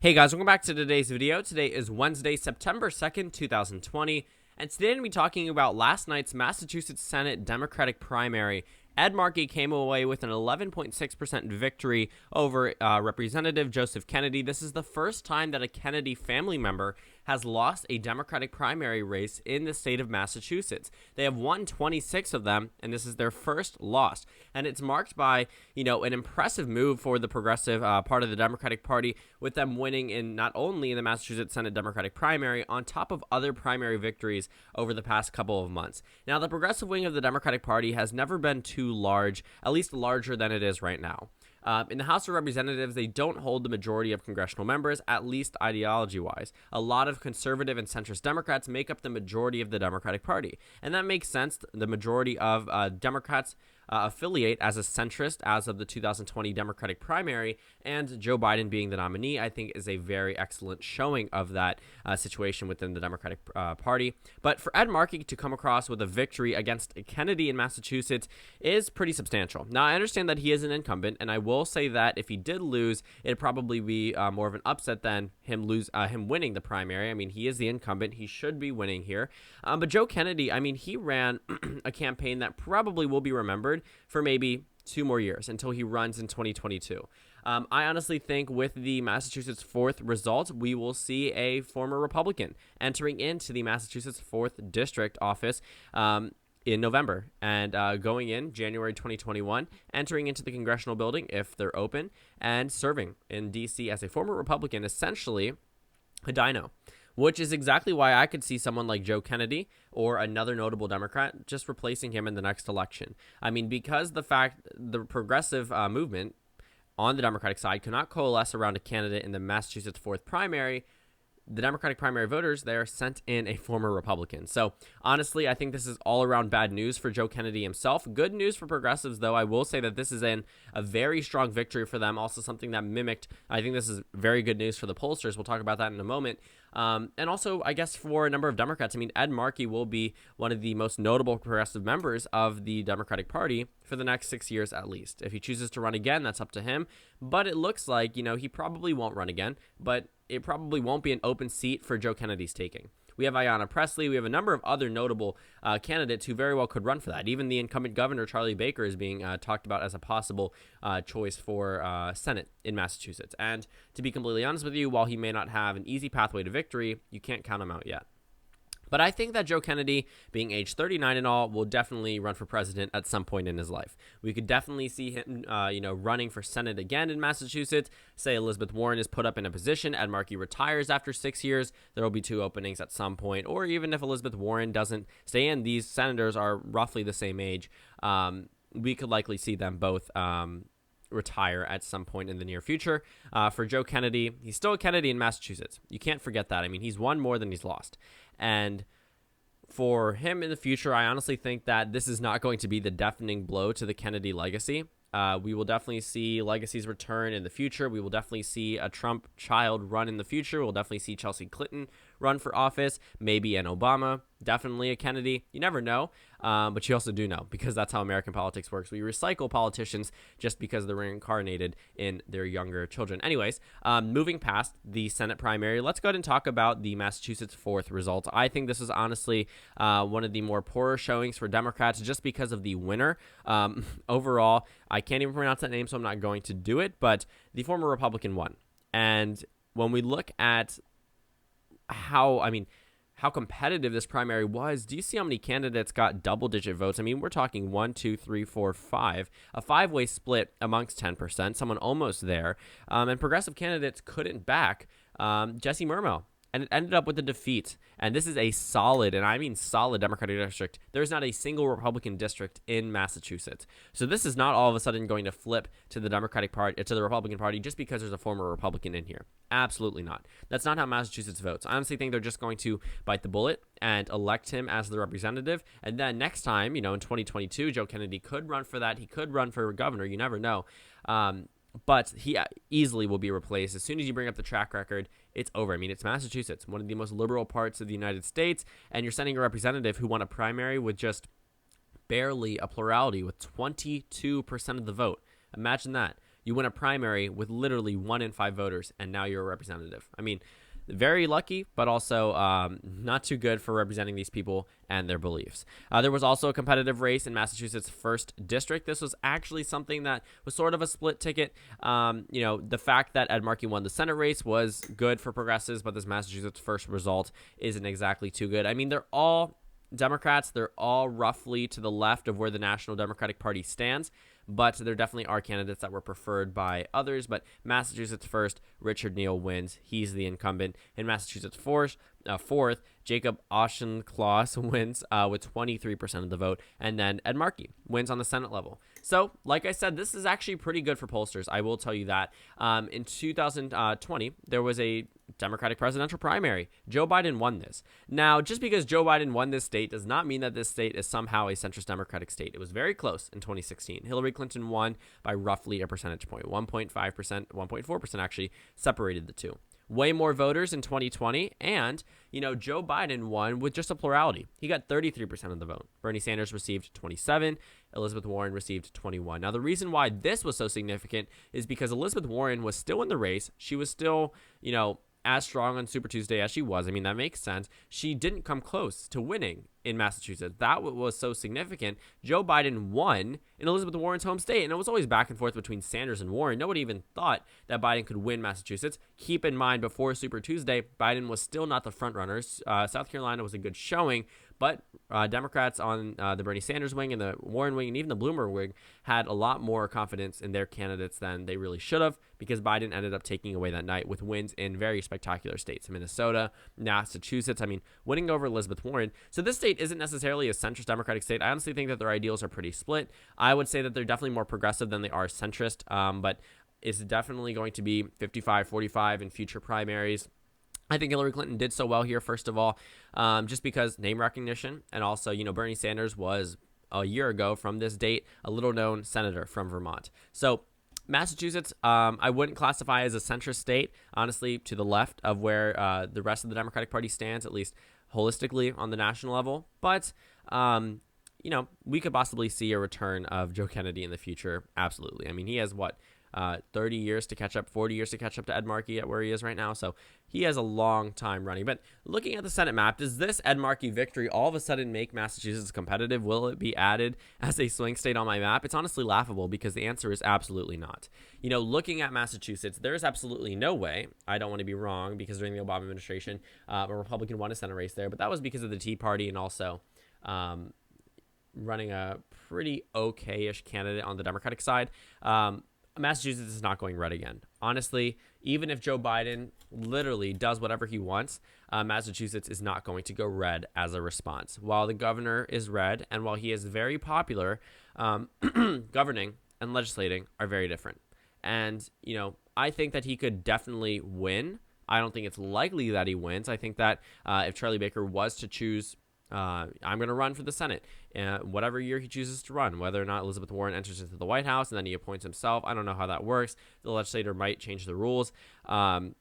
Hey guys, welcome back to today's video. Today is Wednesday, September 2nd, 2020, and today I'm going to be talking about last night's Massachusetts Senate Democratic primary. Ed Markey came away with an 11.6% victory over Representative Joseph Kennedy. This is the first time that a Kennedy family member has lost a Democratic primary race in the state of Massachusetts. They have won 26 of them, and this is their first loss. And it's marked by, an impressive move for the progressive part of the Democratic Party, with them winning in not only in the Massachusetts Senate Democratic primary, on top of other primary victories over the past couple of months. Now, the progressive wing of the Democratic Party has never been too large, at least larger than it is right now. In the House of Representatives, they don't hold the majority of congressional members, at least ideology-wise. A lot of conservative and centrist Democrats make up the majority of the Democratic Party, and that makes sense. The majority of Democrats affiliate as a centrist as of the 2020 Democratic primary, and Joe Biden being the nominee, I think, is a very excellent showing of that situation within the Democratic Party. But for Ed Markey to come across with a victory against Kennedy in Massachusetts is pretty substantial. Now, I understand that he is an incumbent, and I will say that if he did lose, it'd probably be more of an upset than him winning the primary. I mean, he is the incumbent. He should be winning here. But Joe Kennedy, he ran a campaign that probably will be remembered for maybe 2 more years until he runs in 2022. I honestly think with the Massachusetts 4th result, we will see a former Republican entering into the Massachusetts 4th District office in November, and going in January 2021, entering into the congressional building if they're open, and serving in D.C. as a former Republican, essentially a dino. Which is exactly why I could see someone like Joe Kennedy or another notable Democrat just replacing him in the next election. Because the progressive movement on the Democratic side could not coalesce around a candidate in the Massachusetts 4th primary, the Democratic primary voters there sent in a former Republican. So honestly, I think this is all around bad news for Joe Kennedy himself. Good news for progressives, though. I will say that this is a very strong victory for them. Also something that mimicked, I think this is very good news for the pollsters. We'll talk about that in a moment. And also, I guess, for a number of Democrats, Ed Markey will be one of the most notable progressive members of the Democratic Party for the next 6 years at least. If he chooses to run again, that's up to him. But it looks like, he probably won't run again, but it probably won't be an open seat for Joe Kennedy's taking. We have Ayanna Pressley. We have a number of other notable candidates who very well could run for that. Even the incumbent governor, Charlie Baker, is being talked about as a possible choice for Senate in Massachusetts. And to be completely honest with you, while he may not have an easy pathway to victory, you can't count him out yet. But I think that Joe Kennedy, being age 39 and all, will definitely run for president at some point in his life. We could definitely see him, running for Senate again in Massachusetts. Say Elizabeth Warren is put up in a position, Ed Markey retires after 6 years, there will be 2 openings at some point. Or even if Elizabeth Warren doesn't stay in, these senators are roughly the same age. We could likely see them both retire at some point in the near future. For Joe Kennedy, he's still a Kennedy in Massachusetts. You can't forget that. He's won more than he's lost. And for him in the future, I honestly think that this is not going to be the deafening blow to the Kennedy legacy. We will definitely see legacies return in the future. We will definitely see a Trump child run in the future. We'll definitely see Chelsea Clinton run for office, maybe an Obama, definitely a Kennedy. You never know, but you also do know, because that's how American politics works. We recycle politicians just because they're reincarnated in their younger children. Anyways, moving past the Senate primary, let's go ahead and talk about the Massachusetts 4th results. I think this is honestly one of the more poorer showings for Democrats just because of the winner. Overall, I can't even pronounce that name, so I'm not going to do it, but the former Republican won. And when we look at how competitive this primary was, do you see how many candidates got double-digit votes? We're talking 1, 2, 3, 4, 5, a 5-way split amongst 10%, someone almost there, and progressive candidates couldn't back Jesse Mermo. And it ended up with a defeat. And this is a solid, and I mean solid, Democratic district. There's not a single Republican district in Massachusetts. So this is not all of a sudden going to flip to the Democratic Party, to the Republican Party, just because there's a former Republican in here. Absolutely not. That's not how Massachusetts votes. I honestly think they're just going to bite the bullet and elect him as the representative. And then next time, in 2022, Joe Kennedy could run for that. He could run for governor. You never know. But he easily will be replaced. As soon as you bring up the track record, it's over. It's Massachusetts, one of the most liberal parts of the United States, and you're sending a representative who won a primary with just barely a plurality, with 22% of the vote. Imagine that. You win a primary with literally 1 in 5 voters, and now you're a representative. I mean, very lucky, but also not too good for representing these people and their beliefs. There was also a competitive race in Massachusetts' 1st district. This was actually something that was sort of a split ticket. The fact that Ed Markey won the Senate race was good for progressives, but this Massachusetts 1st result isn't exactly too good. I mean, they're all Democrats. They're all roughly to the left of where the National Democratic Party stands, but there definitely are candidates that were preferred by others. But Massachusetts 1st, Richard Neal wins. He's the incumbent. In Massachusetts 4th, Jacob Auchincloss wins with 23% of the vote. And then Ed Markey wins on the Senate level. So, like I said, this is actually pretty good for pollsters. I will tell you that. In 2020, there was a Democratic presidential primary. Joe Biden won this. Now, just because Joe Biden won this state does not mean that this state is somehow a centrist Democratic state. It was very close in 2016. Hillary Clinton won by roughly a percentage point. 1.5%, 1.4% actually separated the two. Way more voters in 2020, and, Joe Biden won with just a plurality. He got 33% of the vote. Bernie Sanders received 27. Elizabeth Warren received 21. Now, the reason why this was so significant is because Elizabeth Warren was still in the race. She was still, as strong on Super Tuesday as she was. I mean, that makes sense. She didn't come close to winning in Massachusetts. That was so significant. Joe Biden won in Elizabeth Warren's home state, and it was always back and forth between Sanders and Warren. Nobody even thought that Biden could win Massachusetts. Keep in mind, before Super Tuesday, Biden was still not the front runners. South Carolina was a good showing, but Democrats on the Bernie Sanders wing and the Warren wing and even the Bloomer wing had a lot more confidence in their candidates than they really should have, because Biden ended up taking away that night with wins in very spectacular states. Minnesota, Massachusetts, winning over Elizabeth Warren. So this state isn't necessarily a centrist Democratic state. I honestly think that their ideals are pretty split. I would say that they're definitely more progressive than they are centrist, but it's definitely going to be 55-45 in future primaries. I think Hillary Clinton did so well here, first of all, just because name recognition, and also, Bernie Sanders was a year ago from this date a little-known senator from Vermont. So Massachusetts, I wouldn't classify as a centrist state, honestly, to the left of where the rest of the Democratic Party stands, at least holistically on the national level. But, we could possibly see a return of Joe Kennedy in the future. Absolutely. I mean, he has 30 years to catch up, 40 years to catch up to Ed Markey at where he is right now. So he has a long time running. But looking at the Senate map, does this Ed Markey victory all of a sudden make Massachusetts competitive? Will it be added as a swing state on my map? It's honestly laughable, because the answer is absolutely not. Looking at Massachusetts, there's absolutely no way. I don't want to be wrong, because during the Obama administration, a Republican won a Senate race there, but that was because of the Tea Party and also running a pretty okay-ish candidate on the Democratic side. Massachusetts is not going red again. Honestly, even if Joe Biden literally does whatever he wants, Massachusetts is not going to go red as a response. While the governor is red, and while he is very popular, governing and legislating are very different. And, I think that he could definitely win. I don't think it's likely that he wins. I think that if Charlie Baker was to choose, I'm going to run for the Senate, whatever year he chooses to run, whether or not Elizabeth Warren enters into the White House and then he appoints himself, I don't know how that works. The legislator might change the rules. That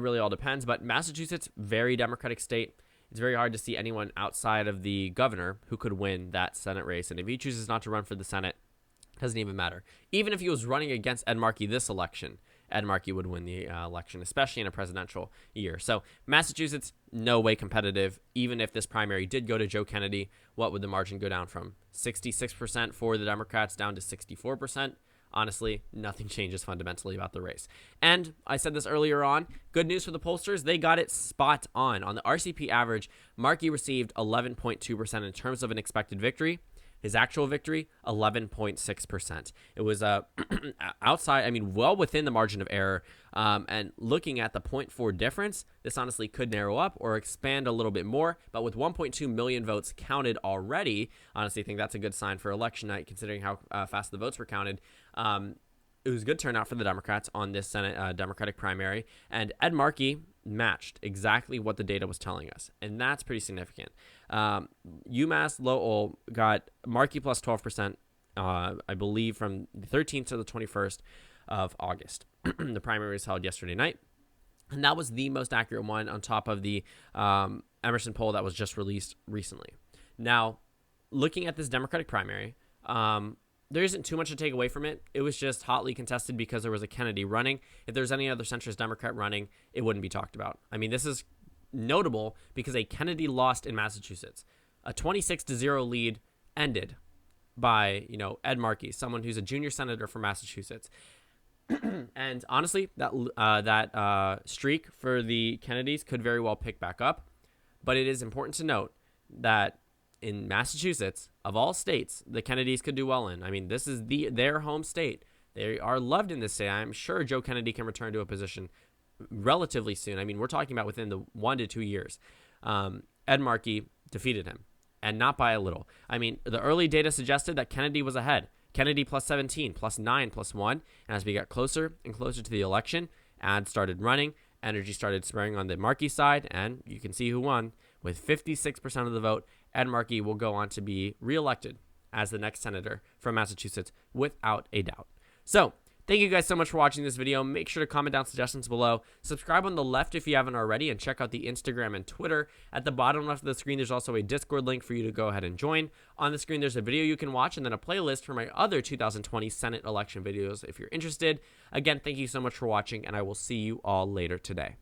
really all depends. But Massachusetts, very Democratic state. It's very hard to see anyone outside of the governor who could win that Senate race. And if he chooses not to run for the Senate, it doesn't even matter. Even if he was running against Ed Markey this election, Ed Markey would win the election, especially in a presidential year. So Massachusetts, no way competitive. Even if this primary did go to Joe Kennedy, what would the margin go down from? 66% for the Democrats down to 64%. Honestly, nothing changes fundamentally about the race. And I said this earlier on, good news for the pollsters, they got it spot on. On the RCP average, Markey received 11.2% in terms of an expected victory. His actual victory, 11.6%. It was outside, well within the margin of error. And looking at the 0.4 difference, this honestly could narrow up or expand a little bit more. But with 1.2 million votes counted already, honestly, I think that's a good sign for election night, considering how fast the votes were counted. It was a good turnout for the Democrats on this Senate Democratic primary. And Ed Markey matched exactly what the data was telling us. And that's pretty significant. UMass Lowell got Markey plus 12%, I believe, from the 13th to the 21st of August. The primary was held yesterday night. And that was the most accurate one on top of the Emerson poll that was just released recently. Now, looking at this Democratic primary, there isn't too much to take away from it. It was just hotly contested because there was a Kennedy running. If there's any other centrist Democrat running, it wouldn't be talked about. I mean, this is notable because a Kennedy lost in Massachusetts. A 26-0 lead ended by, Ed Markey, someone who's a junior senator from Massachusetts. And honestly, that streak for the Kennedys could very well pick back up. But it is important to note that in Massachusetts, of all states, the Kennedys could do well in. I mean, this is their home state. They are loved in this state. I'm sure Joe Kennedy can return to a position relatively soon. I mean, we're talking about within the 1 to 2 years. Ed Markey defeated him, and not by a little. I mean, the early data suggested that Kennedy was ahead. Kennedy plus 17, plus 9, plus 1. And as we got closer and closer to the election, ads started running. Energy started spraying on the Markey side, and you can see who won. With 56% of the vote, Ed Markey will go on to be reelected as the next senator from Massachusetts without a doubt. So, thank you guys so much for watching this video. Make sure to comment down suggestions below. Subscribe on the left if you haven't already, and check out the Instagram and Twitter. At the bottom left of the screen, there's also a Discord link for you to go ahead and join. On the screen, there's a video you can watch, and then a playlist for my other 2020 Senate election videos if you're interested. Again, thank you so much for watching, and I will see you all later today.